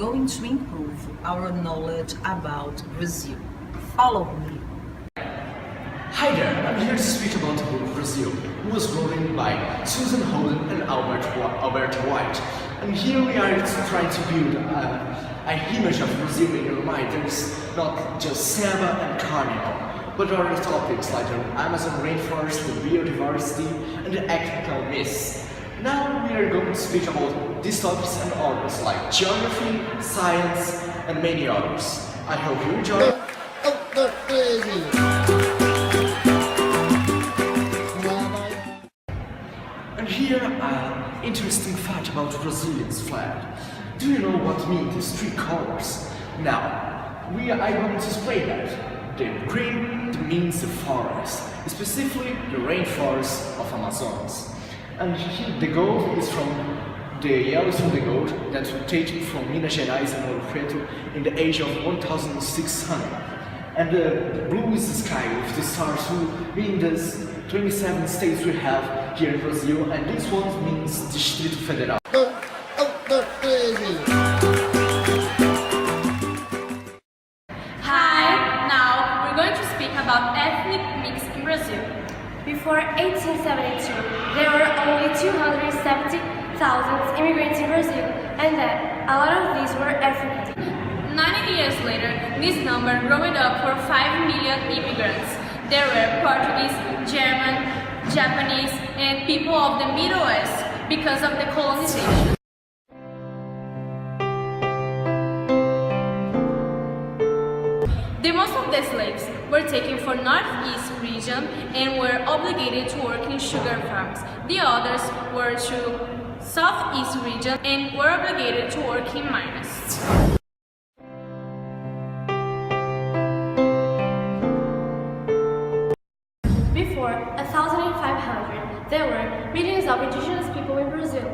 going to improve our knowledge about Brazil. Follow me. Hi there, I'm here to speak about the book Brazil, who was written by Susan Holden and Albert White. And here we are trying to build an image of Brazil in your mind. There's not just samba and carnival, but other topics like the Amazon rainforest, the biodiversity, and the ethical myths. Now we are going to speak about these topics and others like geography, science, and many others. I hope you enjoy. And here an interesting fact about Brazilian's flag. Do you know what mean these three colors? Now, I'm going to explain that. The green means the forest, specifically the rainforest of Amazonas. And here, the gold is from the yellow is from the gold that was taken from Minas Gerais and Ouro Preto in the age of 1600. And the blue is the sky with the stars who mean the 27 states we have here in Brazil, and this one means Distrito Federal. Hi, now we're going to speak about ethnic mix in Brazil. Before 1872, there were only 270,000 immigrants in Brazil, and that a lot of these were African. 90 years later, this number growing up for 5 million immigrants. There were Portuguese, German, Japanese, and people of the Middle West because of the colonization. The most of the slaves were taken for Northeast region and were obligated to work in sugar farms. The others were to Southeast region and were obligated to work in mines. Before 1500, there were millions of indigenous people in Brazil.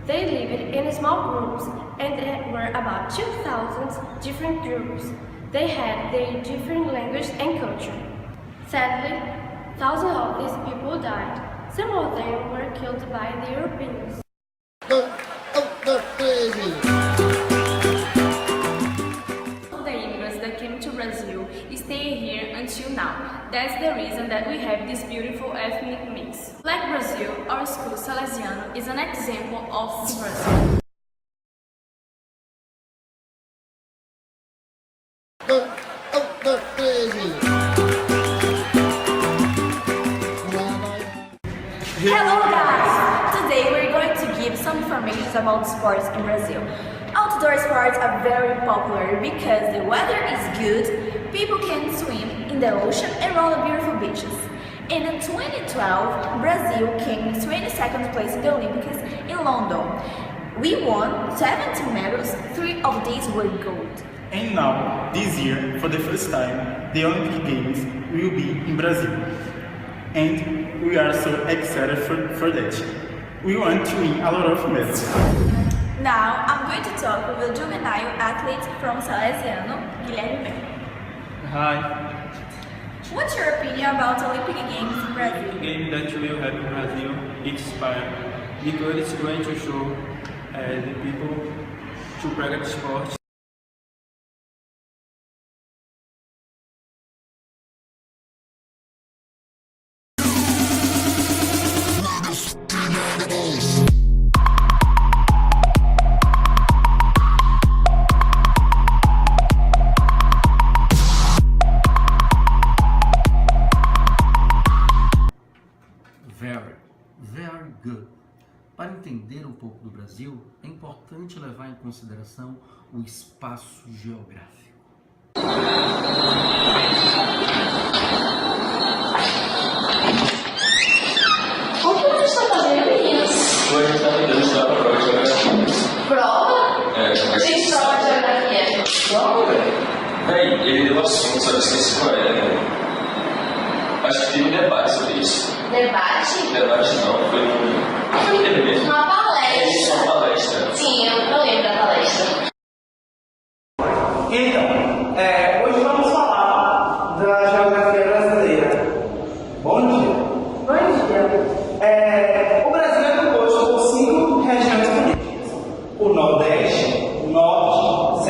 They lived in small groups, and there were about 2,000 different groups. They had their different language and culture. Sadly, thousands of these people died. Some of them were killed by the Europeans. The immigrants that came to Brazil stay here until now. That's the reason that we have this beautiful ethnic mix. Like Brazil, our school Salesiano is an example of Brazil. Hello guys! Today we're going to give some information about sports in Brazil. Outdoor sports are very popular because the weather is good, people can swim in the ocean and roll on beautiful beaches. And in 2012, Brazil came in 22nd place in the Olympics in London. We won 17 medals, 3 of these were gold. And now, this year, for the first time, the Olympic Games will be in Brazil. And we are so excited for that. We want to win a lot of medals. Now, I'm going to talk with a juvenile athlete from Salesiano, Guilherme Melo. Hi. What's your opinion about Olympic Games in Brazil? The game that we will have in Brazil is inspiring because it's going to show the people to practice sports. Very good. Para entender um pouco do Brasil, é importante levar em consideração o espaço geográfico. O que você está fazendo, meninas? Hoje a gente está tentando estudar para a prova de geografia. Prova? É, mas... Gente, prova de geografia. Prova, velho. Véi, ele deu assunto, só que esqueci qual é, velho. Acho que teve um debate sobre isso. Debate? Debate não, foi um... Foi ele mesmo. Uma palestra. Isso, uma palestra. Sim, eu lembro da palestra. Então, hoje vamos falar da geografia brasileira. Bom dia. Bom dia. O Brasil é composto por 5 regiões políticas: o Nordeste, o Norte,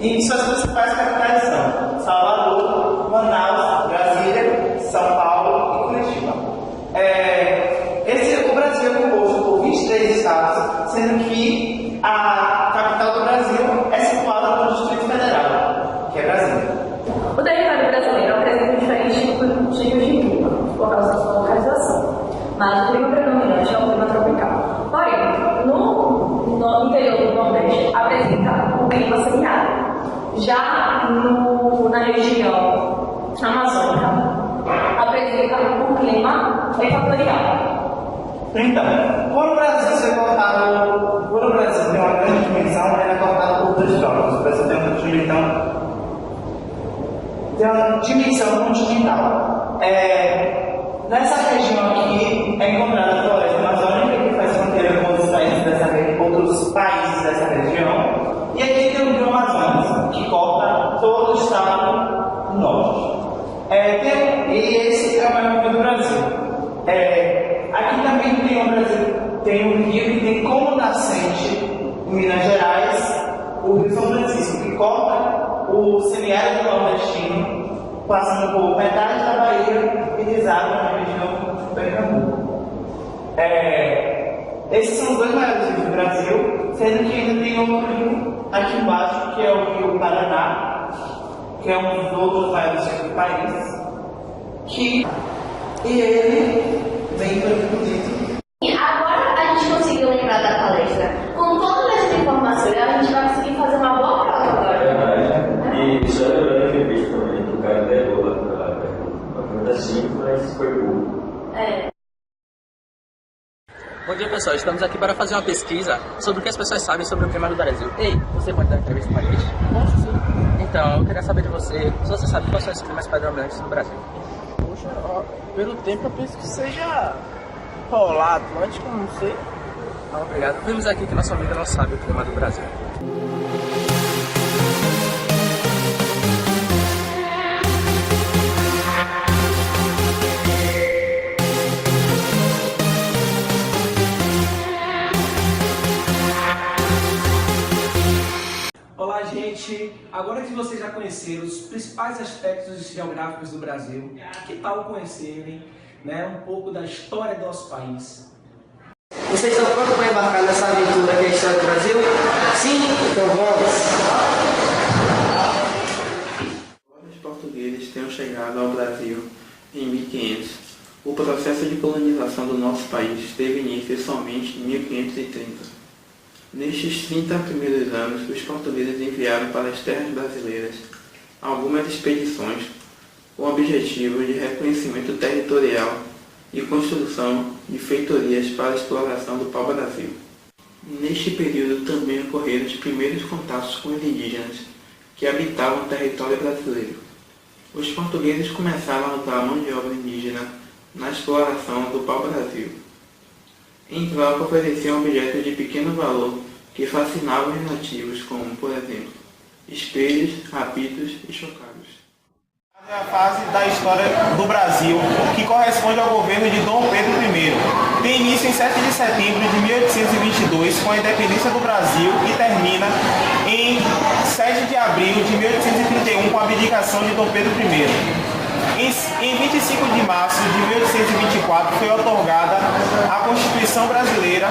e suas principais capitais são Salvador, Manaus, Brasília, São Paulo e Curitiba. O Brasil é composto por 23 estados, sendo que a capital do Brasil é situada no Distrito Federal, que é Brasília. O território brasileiro apresenta diferentes tipos de clima, por causa da sua localização, mas o clima predominante é o clima tropical. Porém, no interior do Nordeste apresenta um clima semiárido. Já na região amazônica apresenta um clima equatorial. Então, por o Brasil ser cortado, por o Brasil ter uma grande dimensão, ele é cortado por 2 blocos. O Brasil tem uma dimensão continental. Nessa região aqui é encontrada a floresta amazônica, que faz fronteira com outros países dessa região. E aqui tem o Rio Amazonas, que corta todo o estado do norte. E esse é o maior rio do Brasil. Aqui também tem um rio que tem como nascente, em Minas Gerais, o Rio São Francisco, que corta o semiárido nordestino, passando por metade da Bahia e deságua na região de Pernambuco. Esses são os 2 maiores rios do Brasil, sendo que ainda tem outro rio aqui embaixo, que é o Rio Paraná, que é um dos outros maiores rios do país, e ele vem produzido. Agora a gente conseguiu lembrar da palestra. Com todas essas informações, a gente vai conseguir fazer uma boa prova agora. E só lembrando que eu vejo também que o cara levou a pergunta 5, mas foi burro. Bom dia, pessoal. Estamos aqui para fazer uma pesquisa sobre o que as pessoas sabem sobre o clima do Brasil. Ei, você pode dar entrevista para a gente? Posso sim. Então, eu queria saber de você, se você sabe quais são os climas predominantes no Brasil. Poxa, pelo tempo eu penso que seja polar, atlântico, não sei. Obrigado. Vimos aqui que nosso amigo não sabe o clima do Brasil. Olá, gente! Agora que vocês já conheceram os principais aspectos geográficos do Brasil, que tal conhecerem, um pouco da história do nosso país? Vocês estão prontos para embarcar nessa aventura que é a história do Brasil? Sim? Então vamos! Os portugueses tenham chegado ao Brasil em 1500. O processo de colonização do nosso país teve início somente em 1530. Nestes 30 primeiros anos, os portugueses enviaram para as terras brasileiras algumas expedições com o objetivo de reconhecimento territorial e construção de feitorias para a exploração do pau-brasil. Neste período também ocorreram os primeiros contatos com os indígenas que habitavam o território brasileiro. Os portugueses começaram a usar a mão de obra indígena na exploração do pau-brasil. Em troca, ofereciam objetos de pequeno valor que fascinavam os nativos, como, por exemplo, espelhos, apitos e chocados. É a fase da história do Brasil, que corresponde ao governo de Dom Pedro I. Tem início em 7 de setembro de 1822, com a independência do Brasil, e termina em 7 de abril de 1831, com a abdicação de Dom Pedro I. Em 25 de março de 1824 foi otorgada a Constituição Brasileira,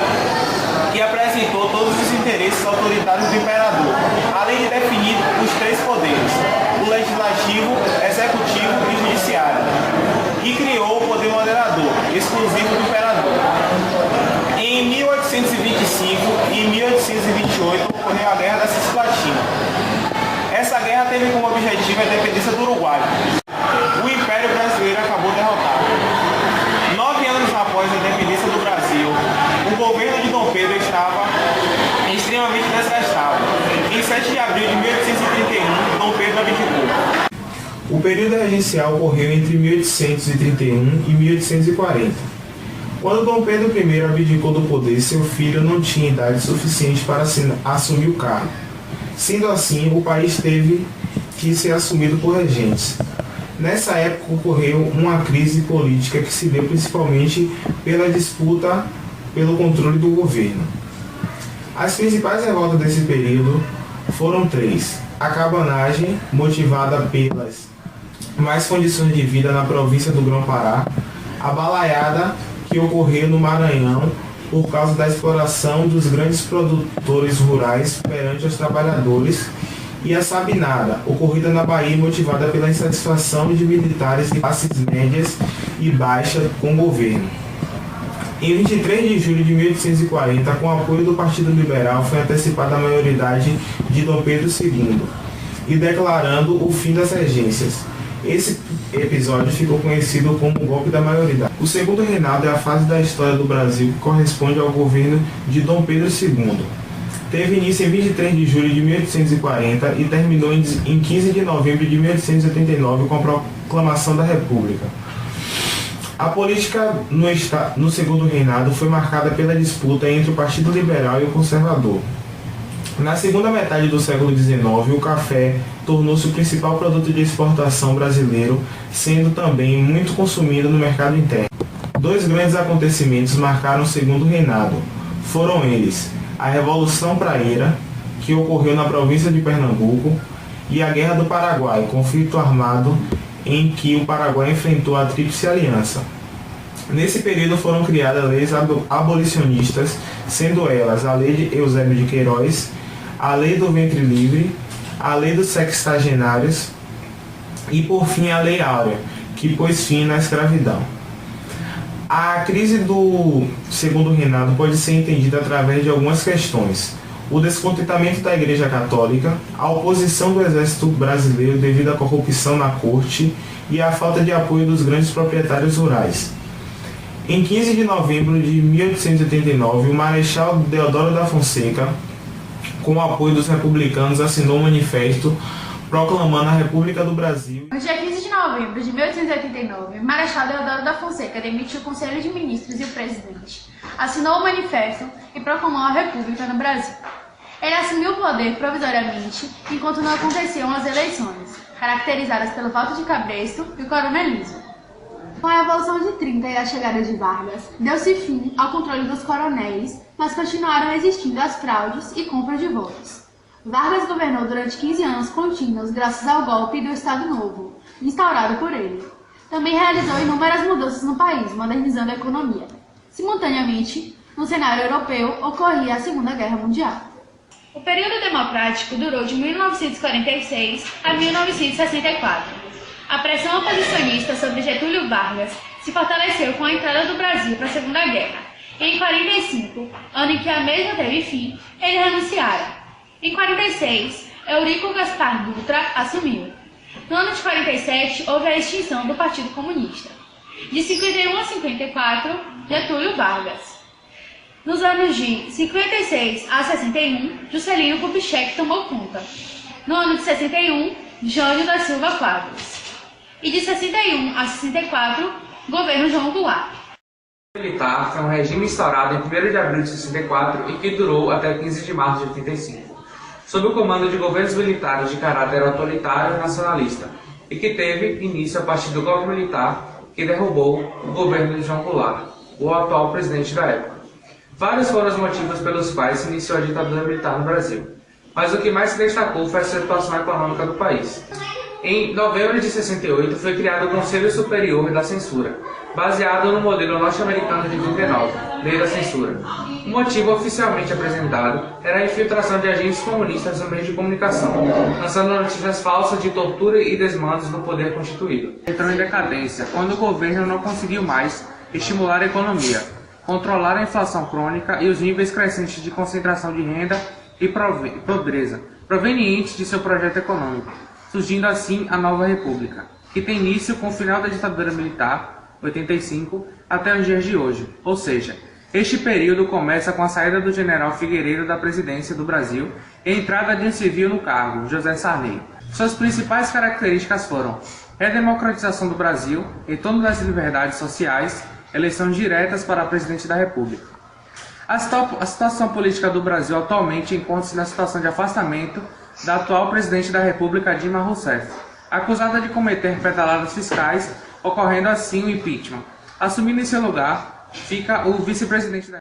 que apresentou todos os interesses autoritários do imperador, além de definir os 3 poderes, o legislativo, executivo e judiciário, e criou o poder moderador, exclusivo do imperador. Em 1825 e 1828 ocorreu a Guerra da Cisplatina. Essa guerra teve como objetivo a independência do Uruguai. O Império Brasileiro acabou derrotado. 9 anos após a independência do Brasil, o governo de Dom Pedro estava extremamente desgastado. Em 7 de abril de 1831, Dom Pedro abdicou. O período regencial ocorreu entre 1831 e 1840. Quando Dom Pedro I abdicou do poder, seu filho não tinha idade suficiente para assumir o cargo. Sendo assim, o país teve que ser assumido por regentes. Nessa época ocorreu uma crise política que se deu principalmente pela disputa pelo controle do governo. As principais revoltas desse período foram 3. a cabanagem, motivada pelas mais condições de vida na província do Grão-Pará, a balaiada, que ocorreu no Maranhão por causa da exploração dos grandes produtores rurais perante os trabalhadores, e a sabinada, ocorrida na Bahia, motivada pela insatisfação de militares de classes médias e baixas com o governo. Em 23 de julho de 1840, com o apoio do Partido Liberal, foi antecipada a maioridade de Dom Pedro II, e declarando o fim das regências. Esse episódio ficou conhecido como o golpe da maioridade. O segundo reinado é a fase da história do Brasil que corresponde ao governo de Dom Pedro II. Teve início em 23 de julho de 1840 e terminou em 15 de novembro de 1889 com a proclamação da República. A política no segundo reinado foi marcada pela disputa entre o Partido Liberal e o Conservador. Na segunda metade do século XIX, o café tornou-se o principal produto de exportação brasileiro, sendo também muito consumido no mercado interno. Dois grandes acontecimentos marcaram o segundo reinado. Foram eles a Revolução Praieira, que ocorreu na província de Pernambuco, e a Guerra do Paraguai, conflito armado em que o Paraguai enfrentou a Tríplice Aliança. Nesse período foram criadas leis abolicionistas, sendo elas a Lei de Eusébio de Queiroz, a Lei do Ventre Livre, a Lei dos Sexagenários e, por fim, a Lei Áurea, que pôs fim na escravidão. A crise do segundo reinado pode ser entendida através de algumas questões: o descontentamento da Igreja Católica, a oposição do exército brasileiro devido à corrupção na corte e a falta de apoio dos grandes proprietários rurais. Em 15 de novembro de 1889, o Marechal Deodoro da Fonseca, com o apoio dos republicanos, assinou um manifesto proclamando a República do Brasil. No dia 15 de novembro de 1889, o Marechal Deodoro da Fonseca demitiu o Conselho de Ministros e o presidente, assinou o manifesto e proclamou a República no Brasil. Ele assumiu o poder provisoriamente enquanto não aconteciam as eleições, caracterizadas pelo voto de cabresto e o coronelismo. Com a Revolução de 30 e a chegada de Vargas, deu-se fim ao controle dos coronéis, mas continuaram existindo as fraudes e compras de votos. Vargas governou durante 15 anos contínuos graças ao golpe do Estado Novo, instaurado por ele. Também realizou inúmeras mudanças no país, modernizando a economia. Simultaneamente, no cenário europeu, ocorria a Segunda Guerra Mundial. O período democrático durou de 1946 a 1964. A pressão oposicionista sobre Getúlio Vargas se fortaleceu com a entrada do Brasil para a Segunda Guerra. E em 45, ano em que a mesma teve fim, ele renunciara. Em 46, Eurico Gaspar Dutra assumiu. No ano de 47, houve a extinção do Partido Comunista. De 51 a 54, Getúlio Vargas. Nos anos de 56 a 61, Juscelino Kubitschek tomou conta. No ano de 61, Jânio da Silva Quadros. E de 61 a 64, governo João Goulart. O militar foi um regime instaurado em 1º de abril de 64 e que durou até 15 de março de 85. Sob o comando de governos militares de caráter autoritário e nacionalista, e que teve início a partir do golpe militar que derrubou o governo de João Goulart, o atual presidente da época. Vários foram os motivos pelos quais se iniciou a ditadura militar no Brasil, mas o que mais se destacou foi a situação econômica do país. Em novembro de 68 foi criado o Conselho Superior da Censura, baseado no modelo norte-americano de 39, Lei da Censura. O motivo oficialmente apresentado era a infiltração de agentes comunistas no meio de comunicação, lançando notícias falsas de tortura e desmandos do poder constituído. Entrou em decadência quando o governo não conseguiu mais estimular a economia, controlar a inflação crônica e os níveis crescentes de concentração de renda e pobreza provenientes de seu projeto econômico, surgindo assim a Nova República, que tem início com o final da ditadura militar, 85, até os dias de hoje. Ou seja, este período começa com a saída do general Figueiredo da presidência do Brasil e a entrada de um civil no cargo, José Sarney. Suas principais características foram a redemocratização do Brasil, retorno das liberdades sociais, eleições diretas para presidente da República. A situação política do Brasil atualmente encontra-se na situação de afastamento da atual presidente da República, Dilma Rousseff, acusada de cometer pedaladas fiscais, ocorrendo assim o impeachment. Assumindo em seu lugar, fica o vice-presidente da